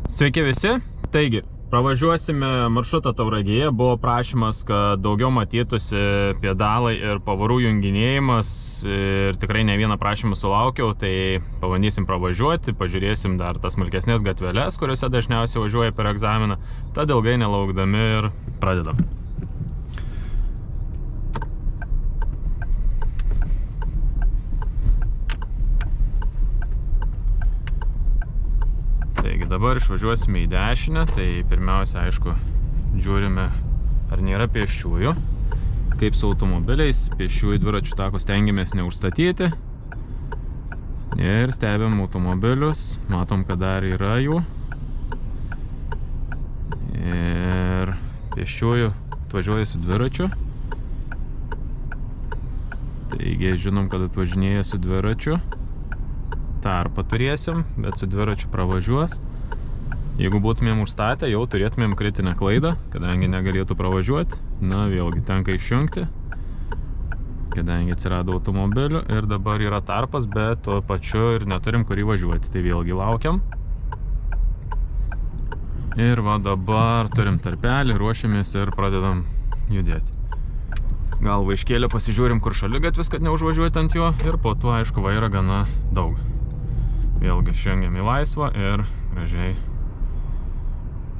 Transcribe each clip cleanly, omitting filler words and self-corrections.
Sveiki visi. Taigi, pravažiuosime maršrutą Tauragėje. Buvo prašymas, kad daugiau matytųsi pedalai ir pavarų junginėjimas. Ir tikrai ne vieną prašymą sulaukiau, tai pabandysim pravažiuoti. Pažiūrėsim dar tas smulkesnės gatveles, kuriuose dažniausiai važiuoja per egzaminą. Tad ilgai nelaukdami ir pradedam. Taigi dabar išvažiuosime į dešinę, tai pirmiausia, aišku, žiūrime, ar nėra pėsčiųjų. Kaip su automobiliais, pėsčiųjų dviračių tako stengiamės neužstatyti. Ir stebim automobilius, matom, kad dar yra jų. Ir pėsčiųjų atvažiuoja su dviračiu. Taigi žinom, kad atvažinėja su dviračiu. Tarpą turėsim, bet su dviračiu pravažiuos. Jeigu būtumėm užstatę, jau turėtumėm kritinę klaidą, kadangi negalėtų pravažiuoti. Na, vėlgi tenka išjungti, kadangi atsirado automobilių ir dabar yra tarpas, bet tuo pačiu ir neturim kur įvažiuoti. Tai vėlgi laukiam. Ir va dabar turim tarpelį, ruošiamės ir pradedam judėti. Galva iškėlę pasižiūrim, kur šaligatvis, kad neužvažiuoti ant jo. Ir po to, aišku, vaira gana daug. Vėlgi išjungiam į laisvą ir gražiai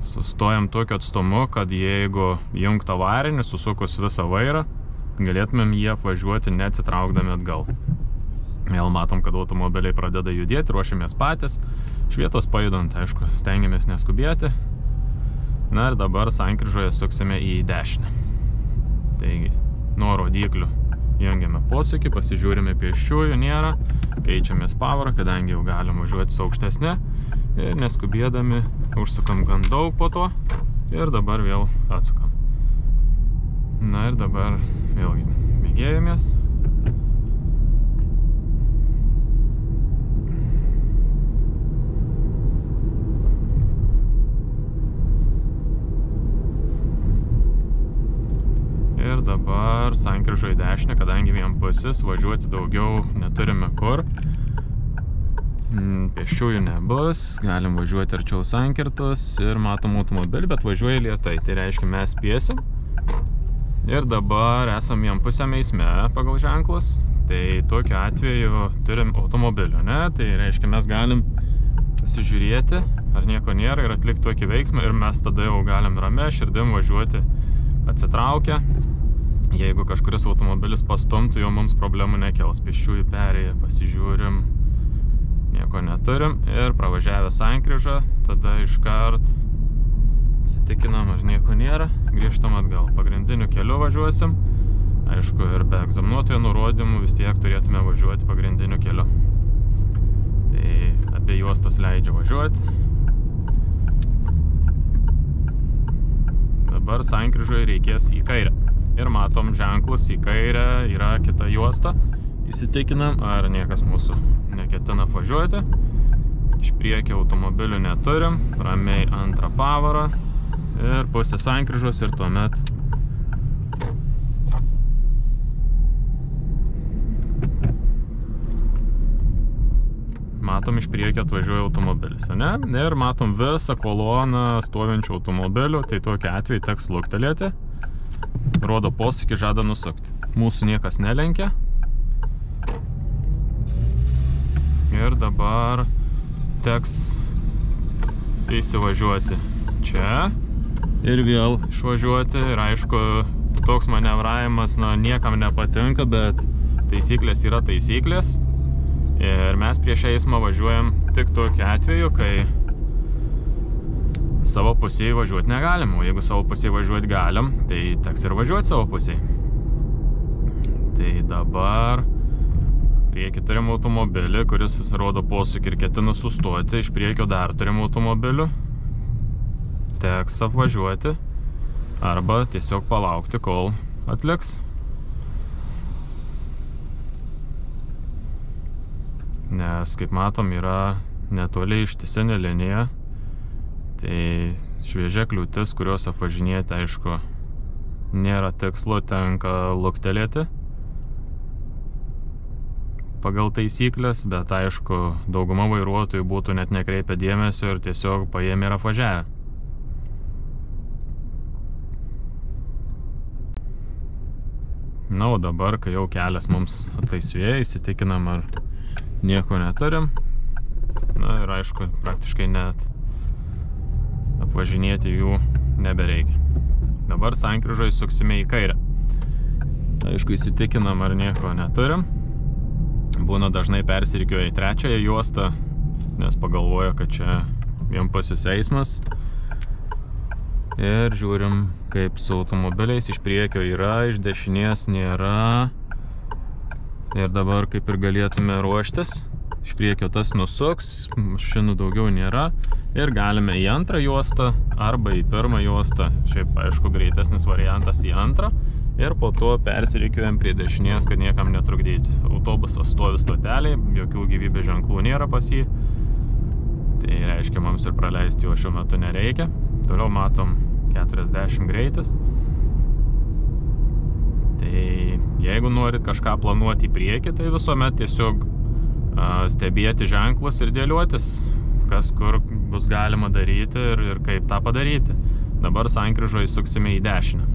sustojam tokiu atstumu, kad jeigu jungt avarinį, susukus visą vairą, galėtumėm jį apvažiuoti neatsitraukdami atgal. Vėl matom, kad automobiliai pradeda judėti, ruošiamės patys. Iš vietos pajudant, aišku, stengiamės neskubėti. Na ir dabar sankryžoje suksime į dešinę. Taigi, nuo rodyklių jungiame posūkį, pasižiūrime pėsčiųjų, nėra, keičiamės pavarą, kadangi jau galim važiuoti su aukštesne ir neskubėdami užsukam gan daug po to ir dabar vėl atsukam. Na ir dabar vėlgi mėgėjamės. Ir dabar sankryžo į dešinę, kadangi vienpusis, važiuoti daugiau neturime kur. Pėsčiųjų nebus, galim važiuoti arčiau sankirtos ir matom automobilį, bet važiuoja lėtai. Tai reiškia, mes spėsim. Ir dabar esam vienpusiame eisme pagal ženklus. Tai tokiu atveju turim automobilių, ne? Tai reiškia, mes galim pasižiūrėti, ar nieko nėra ir atlikti tokį veiksmą ir mes tada jau galim ramia širdim važiuoti atsitraukę. Jeigu kažkuris automobilis pastumtų, jau mums problemų nekels. Pėsčiųjų perėję pasižiūrim, nieko neturim ir pravažiavę sankryžą, tada iškart įsitikinam, ar nieko nėra, grįžtam atgal. Pagrindiniu keliu važiuosim, aišku, ir be egzaminuotojo nurodymų vis tiek turėtume važiuoti pagrindiniu keliu. Tai abi juostos leidžia važiuoti. Dabar sankryžoje reikės į kairę. Ir matom ženklus į kairę, yra kita juosta. Įsitikinam, ar niekas mūsų neketina važiuoti. Iš priekio automobilių neturim, ramiai antrą pavarą ir pusę sankryžos ir tuomet matom iš priekio atvažiuoja automobilis, ne? Ir matom visą koloną stovinčių automobilių, tai tokiu atveju teks luktelėti. Rodo posūkį, žada nusukti. Mūsų niekas nelenkia. Ir dabar teks įsivažiuoti čia ir vėl išvažiuoti. Ir aišku, toks manevravimas niekam nepatinka, bet taisyklės yra taisyklės. Ir mes prieš eismą važiuojam tik tokiu atveju, kai savo pusėje važiuoti negalim, o jeigu savo pusėje važiuoti galim, tai teks ir važiuoti savo pusėje. Tai dabar priekį turim automobilį, kuris rodo posūkį ir ketina sustoti, iš priekio dar turim automobilių. Teks apvažiuoti arba tiesiog palaukti, kol atliks. Nes, kaip matom, yra netoli ištisinė linija. Tai šviežia kliūtis, kurios apvažinėti, aišku, nėra tikslo, tenka luktelėti. pagal taisyklės, bet aišku, dauguma vairuotojų būtų net nekreipę dėmesio ir tiesiog paėmė ir apvažiavę. Na, o dabar, kai jau kelias mums atlaisvėja, įsitikinam, ar nieko neturim. Na ir aišku, praktiškai net apvažinėti jų nebereikia. Dabar sankryžoje suksime į kairę. Aišku, įsitikinam, ar nieko neturim. Būna dažnai persirikioja į trečiąją juostą, nes pagalvoja, kad čia vienpusis eismas. Ir žiūrim, kaip su automobiliais. Iš priekio yra, iš dešinės nėra. Ir dabar kaip ir galėtume ruoštis. Iš priekio tas nusuks, mašinų daugiau nėra. Ir galime į antrą juostą arba į pirmą juostą. Šiaip, aišku, greitesnis variantas į antrą. Ir po to persirikiuojam prie dešinės, kad niekam netrukdyti. Autobusas stovi stoteliai, jokių gyvybės ženklų nėra pas jį. Tai reiškia, mums ir praleisti jo šiuo metu nereikia. Toliau matom 40 greitis. Tai jeigu norit kažką planuoti į priekį, tai visuomet tiesiog stebėti ženklus ir dėliuotis, kas kur bus galima daryti ir kaip tą padaryti. Dabar sankryžoje suksime į dešinę.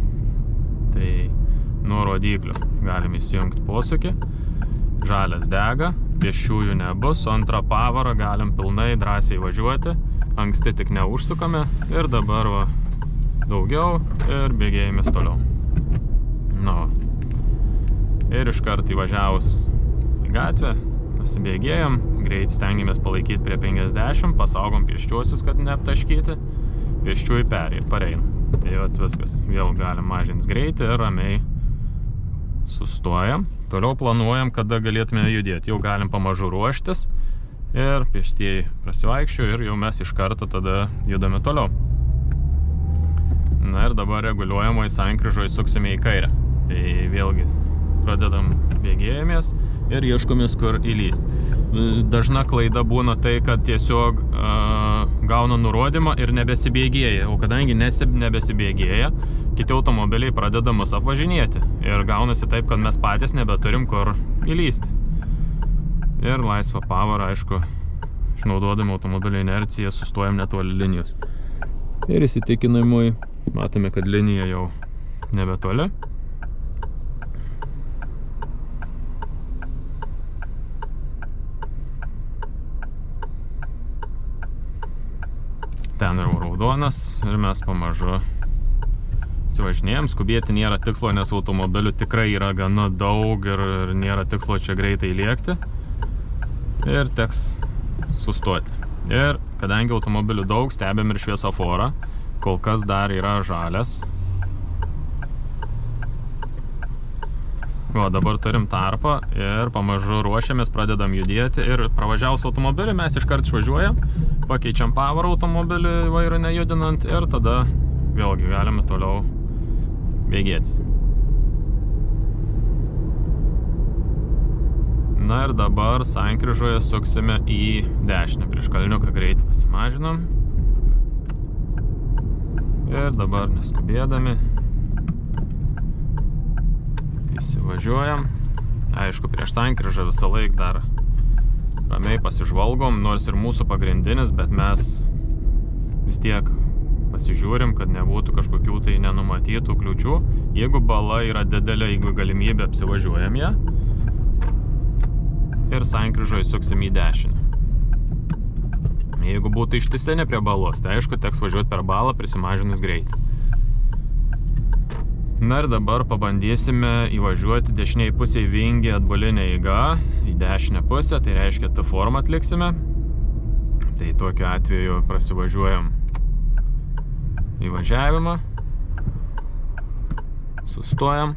Tai nuo rodyklių galim įsijungti posūkį. Žalias dega, pėsčiųjų nebus, antrą pavarą galim pilnai drąsiai važiuoti. Anksti tik neužsukame ir dabar va, daugiau ir bėgėjimės toliau. Nu, ir iškart įvažiavus į gatvę, pasibėgėjom, greit stengiamės palaikyti prie 50, pasaugom pėsčiuosius, kad neaptaškyti, pėsčiųjų pareinam. Tai vat viskas, vėl galim mažinti greitį ir ramiai sustojam. Toliau planuojam, kada galėtume judėti. Jau galim pamažu ruoštis ir pėstieji prasivaikščio ir jau mes iš karto tada judame toliau. Na ir dabar reguliuojamai sankryžoje suksime į kairę. Tai vėlgi pradedam bėgėjamės ir ieškomės, kur įlysti. Dažna klaida būna tai, kad tiesiog gauna nurodymą ir nebesibėgėja. O kadangi nebesibėgėja, kiti automobiliai pradeda mus apvažinėti. Ir gaunasi taip, kad mes patys nebeturim kur įlysti. Ir laisvą pavarą, aišku, išnaudodami automobilio inerciją, sustojam netoli linijos. Ir įsitikinimui matome, kad linija jau nebetoli. Ten yra raudonas ir mes pamažu įsivažinėjom. Skubėti nėra tikslo, nes automobilių tikrai yra gana daug ir nėra tikslo čia greitai lėkti. Ir teks sustoti. Ir kadangi automobilių daug, stebėm ir šviesoforą. Kol kas dar yra žalias. O dabar turim tarpą ir pamažu ruošiamės, pradedam judėti ir pravažiavus automobilį mes iškart išvažiuojam, pakeičiam pavarą automobilį vairų nejudinant ir tada vėlgi galime toliau bėgėtis. Na ir dabar sankryžoje suksime į dešinę. Prieš kalniuką greitį pasimažinom. Ir dabar neskubėdami įsivažiuojam. Aišku, prieš sankryžą visą laik dar ramiai pasižvalgom, nors ir mūsų pagrindinis, bet mes vis tiek pasižiūrim, kad nebūtų kažkokių tai nenumatytų kliūčių. Jeigu bala yra didelė, jeigu galimybė, apsivažiuojam ją. Ir sankryžoje suksim į dešinę. Jeigu būtų ištisinė prie balos, tai aišku, teks važiuoti per balą, prisimažinus greitį. Na ir dabar pabandysime įvažiuoti dešiniai pusėj vingį atbulinę eiga į dešinę pusę, tai reiškia T formą atliksime. Tai tokiu atveju prasivažiuojam įvažiavimą, sustojam,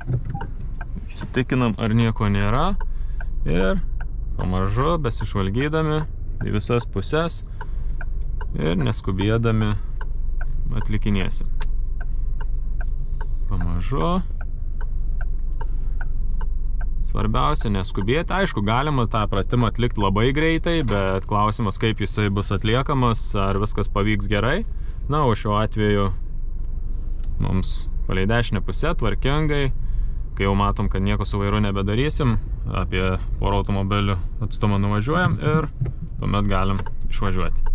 įsitikinam, ar nieko nėra ir pamažu besižvalgydami į visas puses ir neskubėdami atlikinėsim. Pamažu. Svarbiausia neskubėti. Aišku, galima tą pratimą atlikti labai greitai, bet klausimas, kaip jisai bus atliekamas, ar viskas pavyks gerai. Na, o šiuo atveju mums palei dešinę pusę tvarkingai kai jau matom, kad nieko su vairu nebedarysim, apie porą automobilių atstumą nuvažiuojam ir tuomet galim išvažiuoti.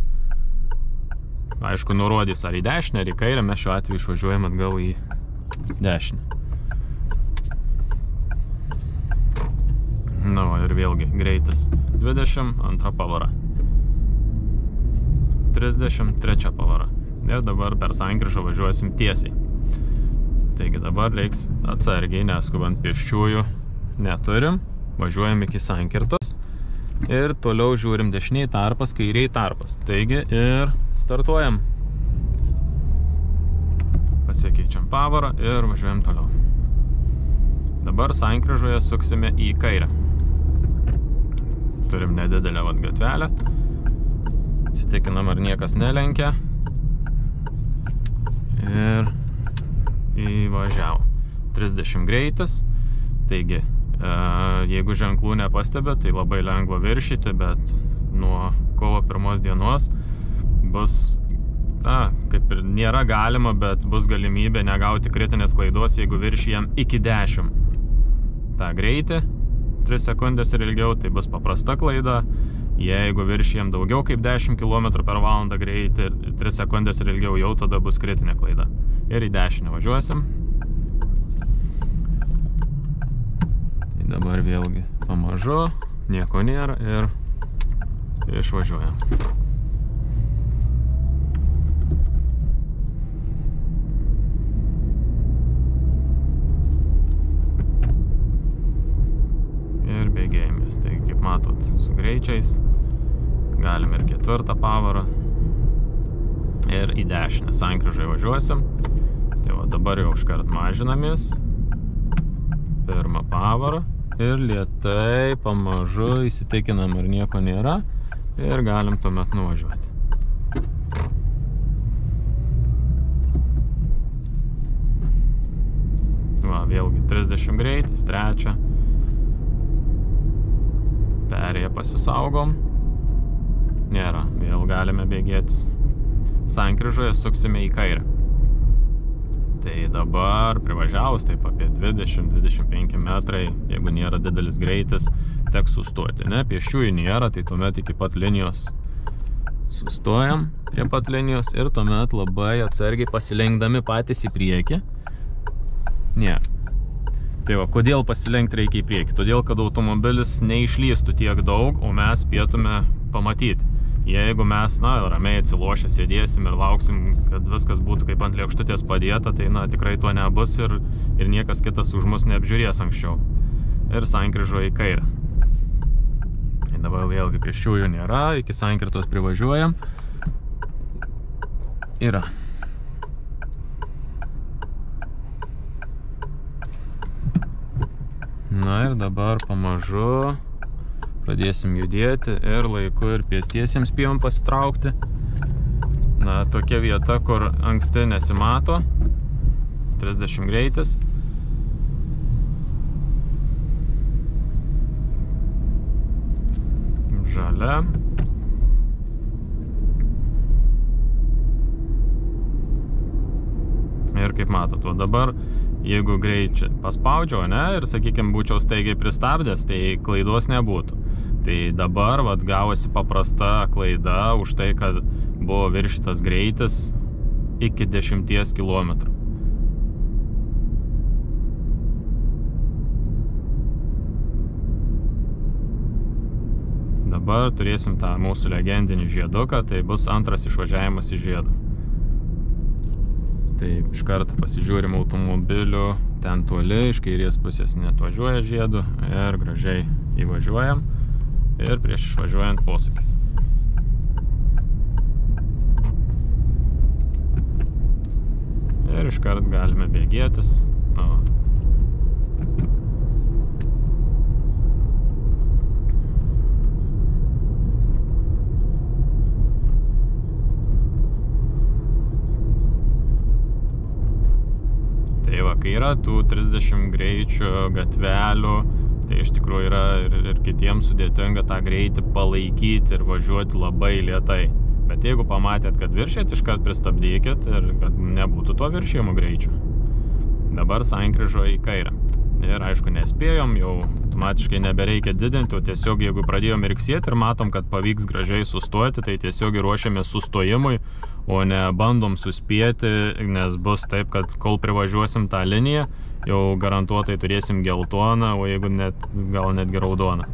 Aišku, nurodys ar į dešinę, ar į kairę, mes šiuo atveju išvažiuojam atgal į dešinę. Na, ir vėlgi, greitis 20, antra pavara. 30, trečia pavara. Ir dabar per sankryžą važiuosim tiesiai. Taigi dabar reiks atsargiai, neskubant pėsčiųjų neturim. Važiuojam iki sankirtos. Ir toliau žiūrim dešiniai tarpas, kairiai tarpas. Taigi ir startuojam. Pasikeičiam pavarą ir važiuojam toliau. Dabar sankryžoje suksime į kairę. Turim nedidelę gatvelę. Įsitikinam, ar niekas nelenkia. Ir įvažiavo. 30 greitis. Taigi, jeigu ženklų nepastebė, tai labai lengva viršyti, bet nuo kovo 1 dienos bus, kaip ir nėra galima, bet bus galimybė negauti kritinės klaidos, jeigu viršijam iki 10 tą greitį, 3 sekundės ir ilgiau, tai bus paprasta klaida. Jeigu viršijam daugiau kaip 10 km/h greitį ir 3 sekundės ir ilgiau, jau tada bus kritinė klaida. Ir į dešinę važiuosim. Tai dabar vėlgi pamažu, nieko nėra ir išvažiuojam. Ir bėgėjimis. Tai kaip matot, su greičiais galim ir 4 pavarą ir į dešinę sankryžai važiuosim. Tai va, dabar jau iškart mažinamės. 1 pavarą ir lėtai, pamažu įsitikinam, ar nieko nėra ir galim tuomet nuvažiuoti. Va, vėlgi 30 greitis, 3. Perėję pasisaugom. Nėra, vėl galime bėgėti. Sankryžoje suksime į kairę. Tai dabar privažiavus taip apie 20-25 metrai, jeigu nėra didelis greitis, teks sustoti. Ne, pėsčiųjų nėra, tai tuomet iki pat linijos sustojam prie pat linijos ir tuomet labai atsargiai pasilenkdami patys į priekį. Nėra. Tai va, kodėl pasilenkti reikia į priekį? Todėl, kad automobilis neišlystų tiek daug, o mes spėtume pamatyti. Jeigu mes, ramiai atsilošę sėdėsim ir lauksim, kad viskas būtų kaip ant lėkštutės padėta, tai, tikrai to nebus ir niekas kitas už mus neapžiūrės anksčiau. Ir sankryžo į kairę. Tai dabar vėlgi pėsčiųjų nėra, iki sankirtos privažiuojam. Yra. Na ir dabar pamažu pradėsim judėti ir laiku ir pėstiesiems spėjom pasitraukti. Na, tokia vieta, kur anksti nesimato. 30 greitis. Žalia. Ir kaip matot, o dabar, jeigu greičiai paspaudžiau, ir, sakykime, būčiau staigiai pristabdęs, tai klaidos nebūtų. Tai dabar, gavosi paprasta klaida už tai, kad buvo viršytas greitis iki 10 km. Dabar turėsim tą mūsų legendinį žieduką, tai bus antras išvažiavimas į žiedą. Taip, iš karto pasižiūrim automobilių ten toli, iš kairės pusės netvažiuoja žiedu ir gražiai įvažiuojam ir prieš išvažiuojant posūkis. Ir iš karto galime bėgėtis. Tai va, kai yra tų 30 greičių gatvelių, tai iš tikrųjų yra ir kitiems sudėtinga tą greitį palaikyti ir važiuoti labai lėtai. Bet jeigu pamatėt, kad viršėt, iškart pristabdykit ir kad nebūtų to viršėjimo greičio. Dabar sankryžo į kairę. Ir aišku, nespėjom, jau automatiškai nebereikia didinti, o tiesiog jeigu pradėjom mirksėti ir matom, kad pavyks gražiai sustoti, tai tiesiog ruošiame sustojimui, o ne bandom suspėti, nes bus taip, kad kol privažiuosim tą liniją, jau garantuotai turėsim geltoną, o jeigu gal netgi raudoną.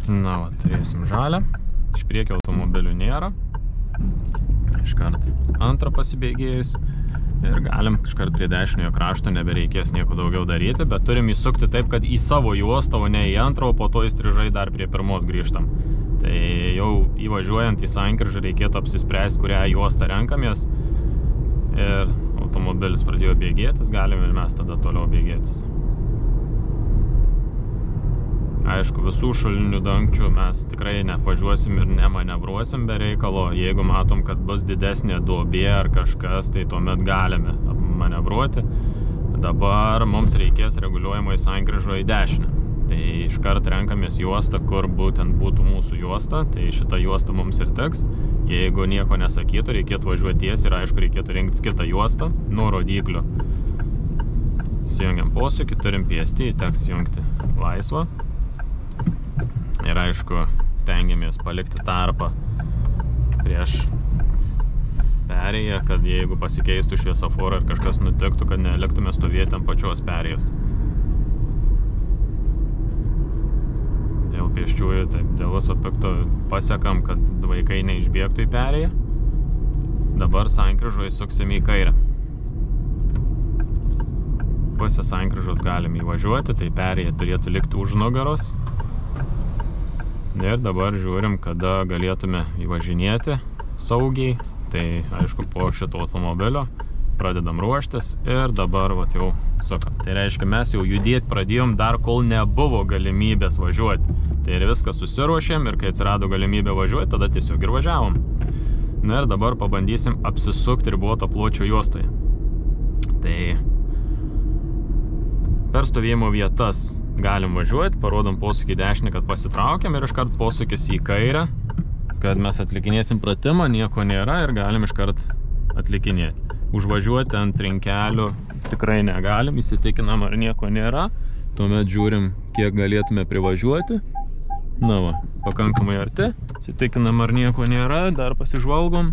Na, va, turėsim žalią. Iš priekio automobilių nėra. Iškart antrą pasibėgėjus. Ir galim iškart prie dešiniojo krašto nebereikės nieko daugiau daryti, bet turim įsukti taip, kad į savo juostą, o ne į antrą, o po to įstrižai dar prie pirmos grįžtam. Tai jau įvažiuojant į sankryžą reikėtų apsispręsti, kurią juostą renkamės. Ir automobilis pradėjo bėgėtis, galime ir mes tada toliau bėgėtis. Aišku, visų šulinių dangčių mes tikrai nevažiuosim ir nemanevruosim be reikalo. Jeigu matom, kad bus didesnė duobė ar kažkas, tai tuomet galime manevruoti. Dabar mums reikės reguliuojamoje sankryžoje į dešinę. Tai iškart renkamės juostą, kur būtent būtų mūsų juosta. Tai šita juosta mums ir tiks. Jeigu nieko nesakytų, reikėtų važiuoti tiesiai ir aišku, reikėtų rinktis kitą juostą nuo rodyklių. Įsijungiam posūkį, turim pėsti, teks jungti laisvą. Ir aišku, stengiamės palikti tarpą prieš perėją, kad jeigu pasikeistų šviesoforą ir kažkas nutiktų, kad neliktume stovėti ant pačios perėjos. Dėl pėsčiųjų, taip, dėl viso pikto pasiekam, kad vaikai neišbėgtų į perėją. Dabar sankryžoje suksim į kairę. Pusę sankryžos galim įvažiuoti, tai perėja turėtų likti už nugaros. Ir dabar žiūrim, kada galėtume įvažinėti saugiai. Tai aišku, po šito automobilio pradedam ruoštis ir dabar vat jau sukam. Tai reiškia, mes jau judėti pradėjom dar kol nebuvo galimybės važiuoti. Tai ir viskas susiruošėm ir kai atsirado galimybė važiuoti, tada tiesiog ir važiavom. Na ir dabar pabandysim apsisukti riboto pločio juostoje. Tai per stovėjimo vietas galim važiuoti, parodom posūkį dešinį, kad pasitraukiam ir iškart posūkis į kairę, kad mes atlikinėsim pratimą, nieko nėra ir galim iškart atlikinėti. Užvažiuoti ant trinkelių tikrai negalim, įsitikinam ar nieko nėra, tuomet žiūrim, kiek galėtume privažiuoti. Na va, pakankamai arti, įsitikinam ar nieko nėra, dar pasižvalgom.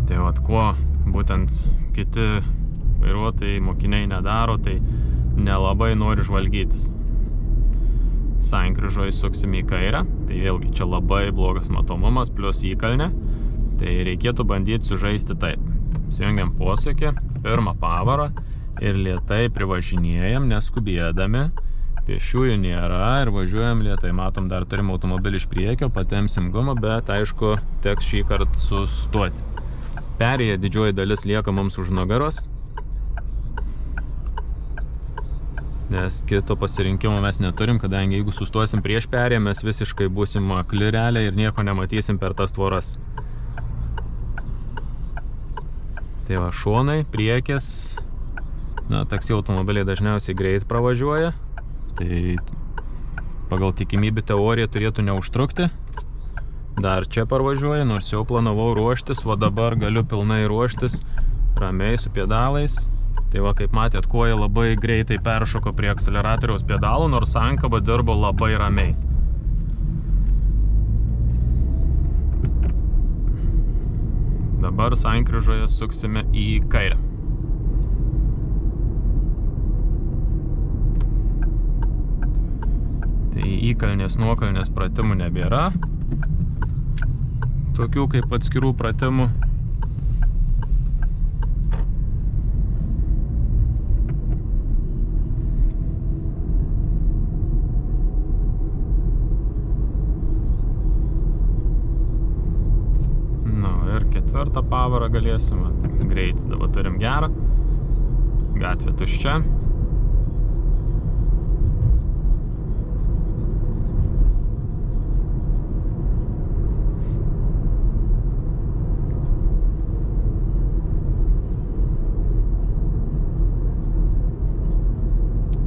Tai vat, kuo būtent kiti vairuotojai, mokiniai nedaro, tai nelabai nori žvalgytis. Sankryžoje suksim į kairę, tai vėlgi čia labai blogas matomumas, plus įkalnė, tai reikėtų bandyti sužaisti taip. Įsijungiam posūkį, pirmą pavarą ir lėtai privažinėjam, neskubėdami, pėsčiųjų nėra ir važiuojam lėtai. Matom, dar turim automobilį iš priekio, patempsim gumą, bet aišku, teks šį kartą sustoti. Perėja didžioji dalis lieka mums už nugaros, nes kito pasirinkimo mes neturim, kadangi jeigu sustosim prieš perėją, mes visiškai būsim akli realiai ir nieko nematysim per tas tvoras. Tai va, šonai, priekis, na, taksi automobiliai dažniausiai greit pravažiuoja, tai pagal tikimybę teoriją turėtų neužtrukti. Dar čia parvažiuoja, nors jau planavau ruoštis, va dabar galiu pilnai ruoštis ramiai su pedalais. Tai va, kaip matėt, koja labai greitai peršoko prie akceleratoriaus pedalų, nors sankaba dirbo labai ramiai. Dabar sankryžoje suksime į kairę. Tai įkalnės nuokalnės pratimų nebėra. Tokių kaip atskirų pratimų. ketvirtą pavarą galėsim. Greitį dabar turim gerą. Gatvė tuščia.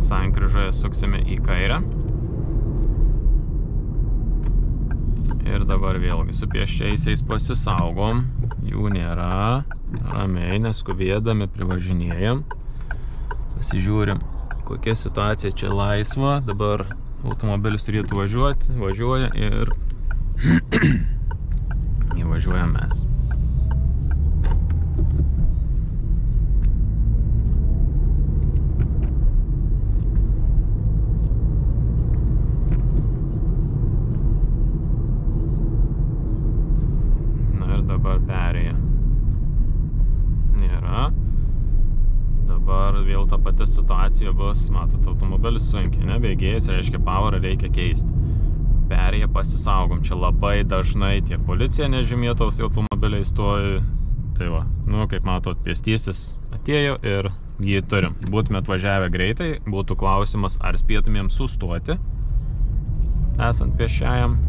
Sankryžoje suksime į kairę. Ir dabar vėlgi su pėsčiaisiais pasisaugom. Jų nėra. Ramiai, neskubėdami privažinėjam. Pasižiūrim, kokia situacija čia laisva. Dabar automobilis turėtų važiuoti. Važiuoja ir įvažiuojam mes. Dabar perėja. Nėra. Dabar vėl ta pati situacija bus, matot, automobilis sunkiai, nebėgėjęs, reiškia pavarą reikia keisti. Perėja pasisaugom. Čia labai dažnai tiek policija nežymėtos automobiliai stovi. Tai va, kaip matot, pėstysis atėjo ir jį turim. Būtume atvažiavę greitai, būtų klausimas, ar spėtumėm sustoti, esant pėsčiajam.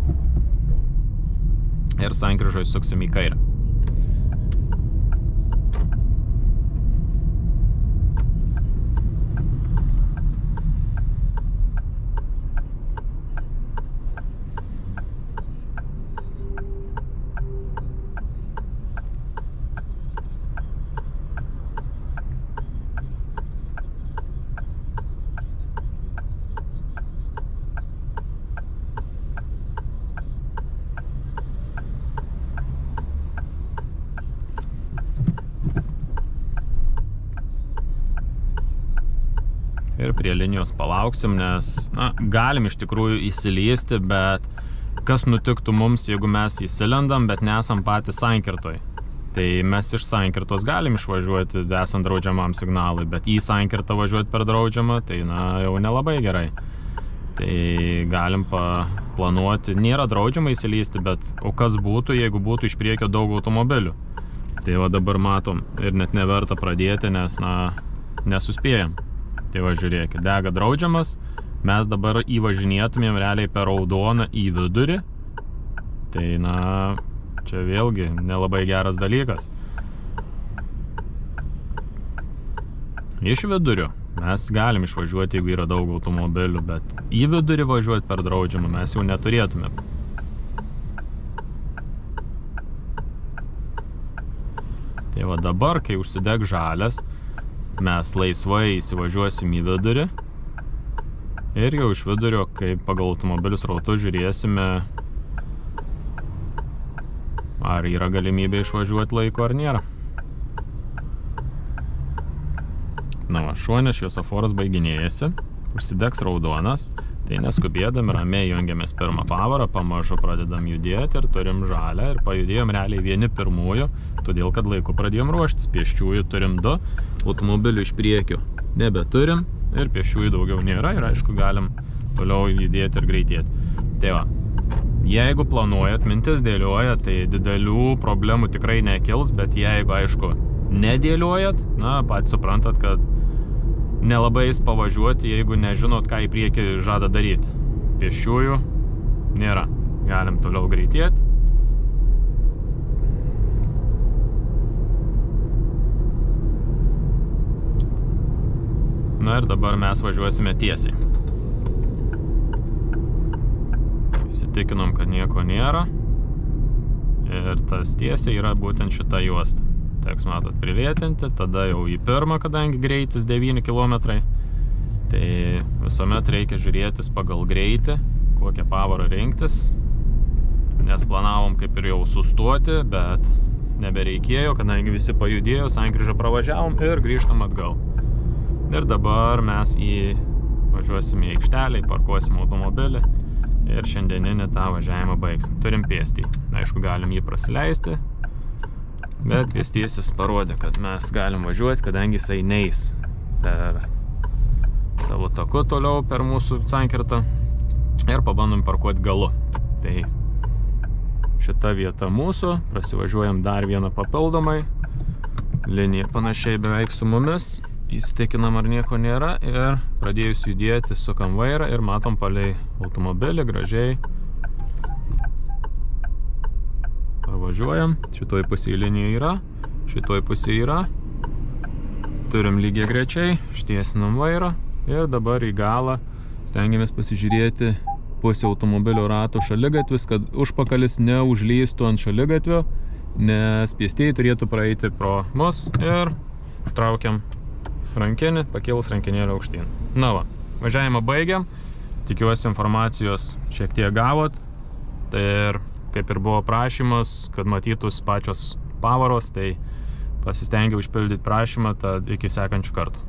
Ir sankryžoje suksim į kairę. Ir prie linijos palauksim, nes galim iš tikrųjų įsilysti, bet kas nutiktų mums, jeigu mes įsilendam, bet nesam patys sankirtoj. Tai mes iš sankirtos galim išvažiuoti, esant draudžiamam signalui, bet į sankirtą važiuoti per draudžiamą, tai jau nelabai gerai. Tai galim planuoti, nėra draudžiama įsilysti, bet o kas būtų, jeigu būtų iš priekio daug automobilių. Tai va dabar matom ir net neverta pradėti, nes nesuspėjam. Tai va žiūrėkit, dega draudžiamas, mes dabar įvažinėtumėm realiai per raudoną į vidurį. Tai čia vėlgi nelabai geras dalykas. Iš vidurio mes galim išvažiuoti, jeigu yra daug automobilių, bet į vidurį važiuoti per draudžiamą mes jau neturėtumėm. Tai va dabar, kai užsideg žalias, mes laisvai įsivažiuosim į vidurį ir jau iš vidurio, kai pagal automobilius rautus žiūrėsime, ar yra galimybė išvažiuoti laiko ar nėra. Šone šviesoforas baiginėjasi, užsidegs raudonas, tai neskubėdami ramiai jungiamės pirmą pavarą, pamažu pradedam judėti ir turim žalę ir pajudėjom realiai vieni pirmųjų, todėl kad laiku pradėjom ruoštis. Pėsčiųjų turim 2, automobilių iš priekio nebeturim ir pėsčiųjų daugiau nėra ir aišku galim toliau judėti ir greitėti. Tai va, jeigu planuojat, mintis dėliojat, tai didelių problemų tikrai nekils, bet jeigu aišku nedėliojat, patys suprantat, kad nelabai pavažiuoti, jeigu nežinot, ką į priekį žada daryti. Pėsčiųjų nėra. Galim toliau greitėti. Ir dabar mes važiuosime tiesiai. Įsitikinom, kad nieko nėra. Ir tas tiesiai yra būtent šita juosta. Teks, matot, prilėtinti, tada jau į pirmą, kadangi greitis 9 km. Tai visuomet reikia žiūrėtis pagal greitį, kokią pavarą rinktis. Nes planavom kaip ir jau sustoti, bet nebereikėjo, kadangi visi pajudėjo, sankryžą pravažiavom ir grįžtam atgal. Ir dabar mes važiuosim į aikštelę, parkuosim automobilį ir šiandieninį tą važiavimą baigsim. Turim pėstį. Aišku, galim jį prasileisti. Bet pėstysis parodė, kad mes galim važiuoti, kadangi jisai neis per savo taku toliau per mūsų sankirtą ir pabandom parkuoti galu. Tai šita vieta mūsų, prasivažiuojam dar vieną papildomai, linija panašiai beveik su mumis, įsitikinam ar nieko nėra ir pradėjus judėti sukam vairą ir matom palei automobilį gražiai. Pravažiuojam, šitoj pusėje linija yra, šitoj pusėje yra, turim lygiai grečiai, ištiesinam vairą ir dabar į galą stengiamės pasižiūrėti pusę automobilio rato šaligatvis, kad užpakalis neužlystų ant šaligatvio, nes pėstieji turėtų praeiti pro mus ir užtraukiam rankinį, pakėlus rankinėlį aukštyn. Na va, važiavimą baigiam, tikiuosi informacijos šiek tiek gavot, tai ir kaip ir buvo prašymas, kad matytus pačios pavaros, tai pasistengiau išpildyti prašymą, tad iki sekančių kartų.